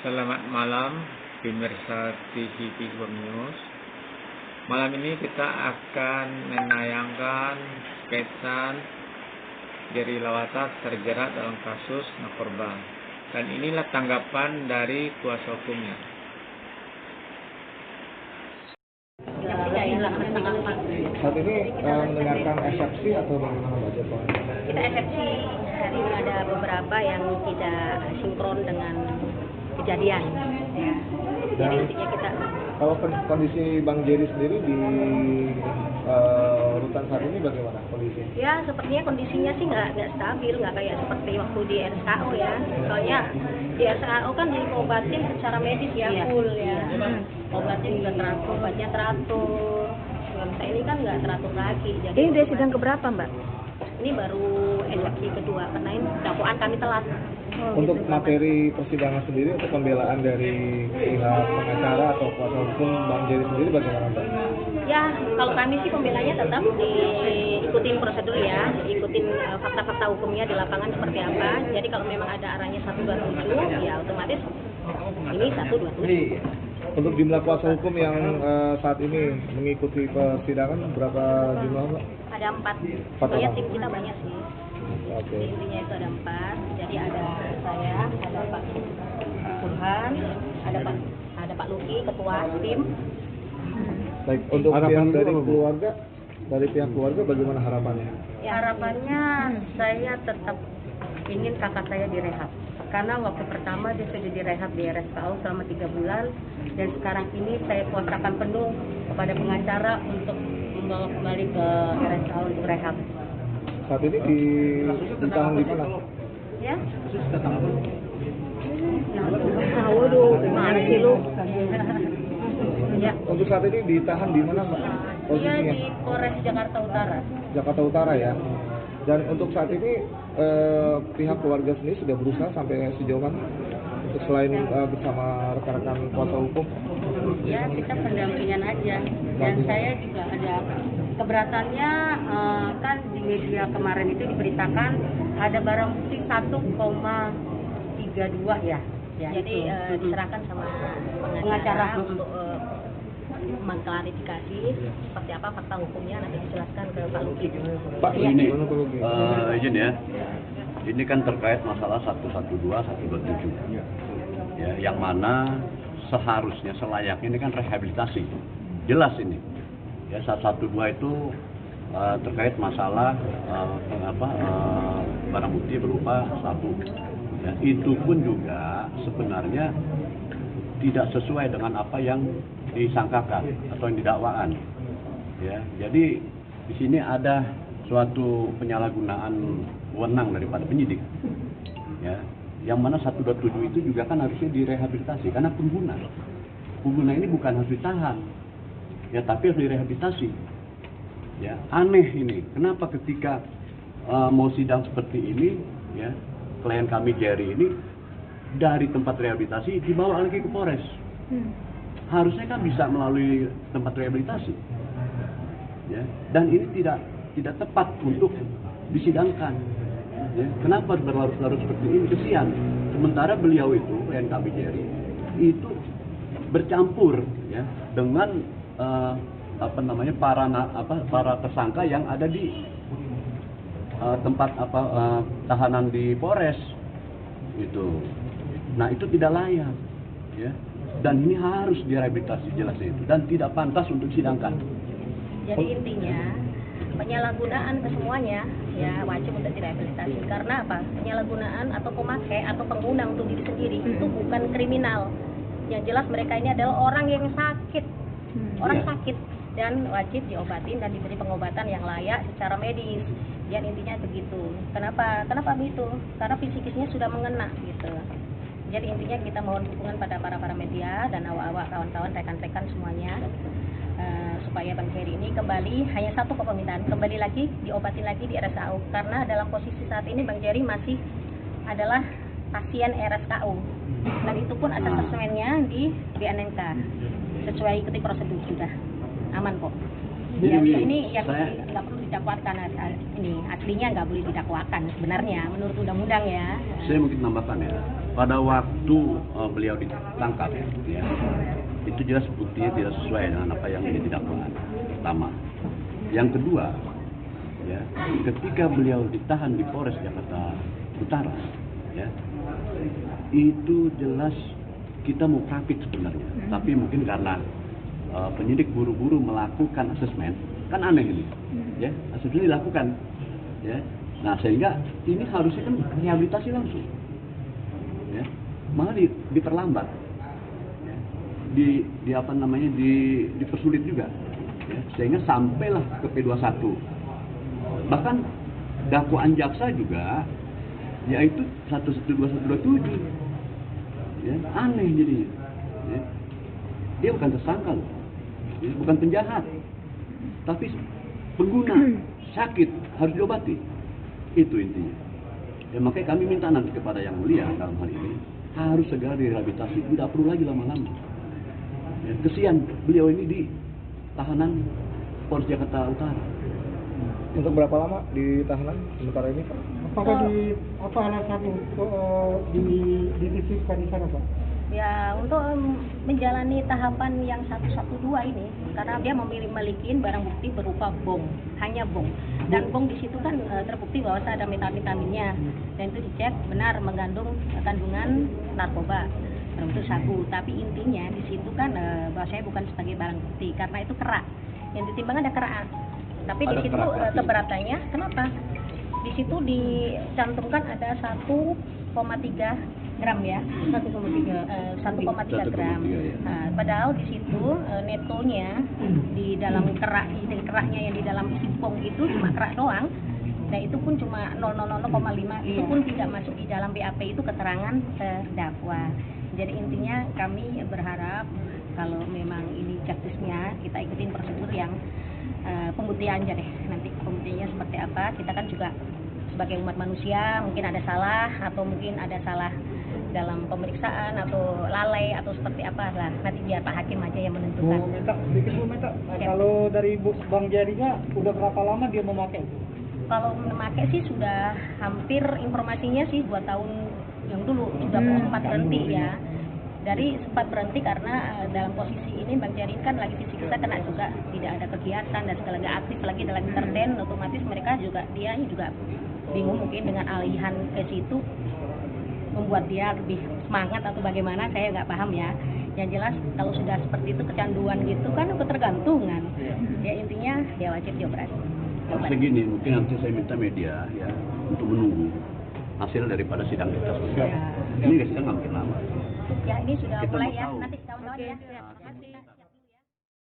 Selamat malam pemirsa TVP Home News. Malam ini kita akan menayangkan sketsa Jerry Lawata terjerat dalam kasus narkoba. Dan inilah tanggapan dari kuasa hukumnya. Saat ini mendengarkan eksepsi atau bagaimana Mbak Joko? Kita eksepsi, hari ini ada beberapa yang tidak sinkron dengan kejadian, ya. Jadi intinya kita. Kalau kondisi Bang Jerry sendiri di rutan saat ini bagaimana kondisi? Ya sepertinya kondisinya sih nggak stabil, nggak kayak seperti waktu di RSKO ya. Soalnya di RSKO kan diobatin secara medis ya, full ya. Obatnya juga teratur, obatnya teratur. Nah, ini kan nggak teratur lagi. Jadi ini udah sidang keberapa, Mbak? Ini baru eksepsi kedua, karena ini dakwaan kami telat. Untuk materi persidangan sendiri, untuk pembelaan dari pihak pengacara atau kuasa hukum Bang Jerry sendiri bagaimana Mbak? Ya, kalau kami sih pembelanya tetap diikutin prosedur ya, ikutin fakta-fakta hukumnya di lapangan seperti apa. Jadi kalau memang ada arahnya 127, ya otomatis ini 127. Untuk jumlah kuasa hukum yang saat ini mengikuti persidangan berapa jumlah Mbak? Ada 4. Soalnya tim kita banyak sih. Oke. Intinya itu ada 4. Jadi ada saya, ada Pak Burhan, ada Pak Luki, ketua tim. Baik, untuk pihak dari pihak keluarga bagaimana harapannya? Ya, harapannya saya tetap ingin kakak saya direhab. Karena waktu pertama dia sudah direhab di RSKO selama 3 bulan, dan sekarang ini saya kuasakan penuh kepada pengacara untuk membawa kembali ke RSKO untuk rehab. Saat ini ditahan di mana? Ya? Waduh, gimana sih lu? Ya. Untuk saat ini ditahan di mana Mbak? Dia Posisinya? di Polres Jakarta Utara. Jakarta Utara ya. Dan untuk saat ini pihak keluarga sendiri sudah berusaha sampai sejauh mana? Untuk selain bersama rekan-rekan kuasa hukum? Ya, kita pendampingan aja. Dan saya juga ada keberatannya, kan di media kemarin itu diberitakan ada barang bukti 1,32 ya. Jadi diserahkan sama pengacara untuk mengklarifikasi seperti apa fakta hukumnya, nanti dijelaskan ke Pak Luki. Pak, ini izin ya. Ini kan terkait masalah 112, 127. Ya, yang mana seharusnya selayaknya ini kan rehabilitasi. Jelas ini. Ya, 112 itu terkait masalah barang bukti berupa sabu. Ya, itu pun juga sebenarnya tidak sesuai dengan apa yang disangkakan atau yang didakwaan. Ya, jadi di sini ada suatu penyalahgunaan wewenang daripada penyidik. Ya, yang mana 127 itu juga kan harusnya direhabilitasi karena pengguna. Pengguna ini bukan harus ditahan. Ya, tapi harus direhabilitasi. Ya, aneh ini. Kenapa ketika mau sidang seperti ini, ya, klien kami Jerry ini dari tempat rehabilitasi dibawa lagi ke Polres. Harusnya kan bisa melalui tempat rehabilitasi. Ya, dan ini tidak tepat untuk disidangkan. Ya, kenapa berlarut-larut seperti ini? Kesian. Sementara beliau itu, klien kami Jerry, itu bercampur ya dengan para tersangka yang ada di tempat tahanan di Polres itu. Nah, itu tidak layak ya, dan ini harus direhabilitasi jelasnya itu, dan tidak pantas untuk disidangkan. Jadi intinya penyalahgunaan kesemuanya ya wajib untuk direhabilitasi. Karena apa? Penyalahgunaan atau pemakai atau pengguna untuk diri sendiri itu bukan kriminal. Yang jelas mereka ini adalah orang yang sakit, sakit, dan wajib diobatin dan diberi pengobatan yang layak secara medis. Dan intinya begitu. Kenapa begitu? Karena psikisnya sudah mengena gitu. Jadi intinya kita mohon dukungan pada para media dan awak-awak, kawan-kawan, rekan-rekan semuanya, supaya Bang Jerry ini kembali, hanya satu permintaan, kembali lagi diobatin lagi di RSKO. Karena dalam posisi saat ini Bang Jerry masih adalah pasien RSKO, dan itu pun ada asesmennya di BNNK sesuai ikuti prosedur, sudah aman kok. Ya, Jadi ini yang saya- nggak perlu didakwakan, ini aslinya nggak boleh didakwakan sebenarnya menurut undang-undang ya. Saya mungkin tambahkan ya, pada waktu beliau ditangkap ya, itu jelas buktinya tidak sesuai dengan apa yang didakwakan. Pertama, yang kedua, ya, ketika beliau ditahan di Polres Jakarta Utara, ya, itu jelas kita mau praktik sebenarnya, tapi mungkin karena penyidik buru-buru melakukan asesmen, kan aneh ini, ya, asesmen dilakukan, ya, nah sehingga ini harusnya kan rehabilitasi langsung, ya, malah diperlambat, ya. di apa namanya dipersulit juga, ya, sehingga sampailah ke P21, bahkan dakwaan jaksa juga, yaitu 112-127, ya, aneh jadinya, ya. Dia bukan tersangka loh, ya, bukan penjahat, tapi pengguna sakit harus diobati, itu intinya. Ya, makanya kami minta nanti kepada yang mulia dalam hal ini harus segera direhabilitasi, tidak perlu lagi lama-lama. Ya, kesian beliau ini di tahanan Polres Jakarta Utara. Untuk berapa lama di tahanan sementara ini, Pak? Apakah apa alasan untuk dititipkan di sana, Pak? Ya, untuk menjalani tahapan yang 112 ini, karena dia memiliki barang bukti berupa bom, hanya bom. Dan bom di situ kan terbukti bahwa ada metamfetaminnya, dan itu dicek benar mengandung kandungan narkoba, termasuk sabu. Tapi intinya di situ kan bahwasanya bukan sebagai barang bukti, karena itu kerak. Yang ditimbang ada kerak. Tapi di situ keberatannya, kenapa? Di situ dicantumkan ada 1,3 gram ya, 1,3 gram. Ya. Nah, padahal di situ netonya di dalam keraknya yang di dalam isi bong itu cuma kerak doang. Nah itu pun cuma 0,0,5, itu pun tidak masuk di dalam BAP, itu keterangan terdakwa. Jadi intinya kami berharap kalau memang ini justice-nya kita ikutin prosedur yang pembuktian aja deh. Nanti pembuktiannya seperti apa, kita kan juga sebagai umat manusia mungkin ada salah atau mungkin ada salah dalam pemeriksaan atau lalai atau seperti apa lah, nanti biar Pak Hakim aja yang menentukan. Bu Meta, kalau dari Bang Jarinya udah berapa lama dia memakai? Kalau memakai sih sudah hampir, informasinya sih 2 tahun yang dulu sudah sempat berhenti ya. Dari sempat berhenti karena dalam posisi ini Bang Jarin kan lagi disiksa, kena juga tidak ada kegiatan dan sekali lagi aktif lagi dalam interden, otomatis mereka juga dia juga bingung mungkin dengan alihan ke situ membuat dia lebih semangat atau bagaimana, saya nggak paham ya. Yang jelas kalau sudah seperti itu kecanduan gitu kan ketergantungan. Ya intinya dia wajib dioperasi. Segini mungkin nanti saya minta media ya untuk menunggu hasil daripada sidang kita selesai. Ya. Ini sidang nggak mungkin lama. Ya ini sudah Kita mulai mau ya, tahu. nanti kawan-kawan ya. Terima kasih.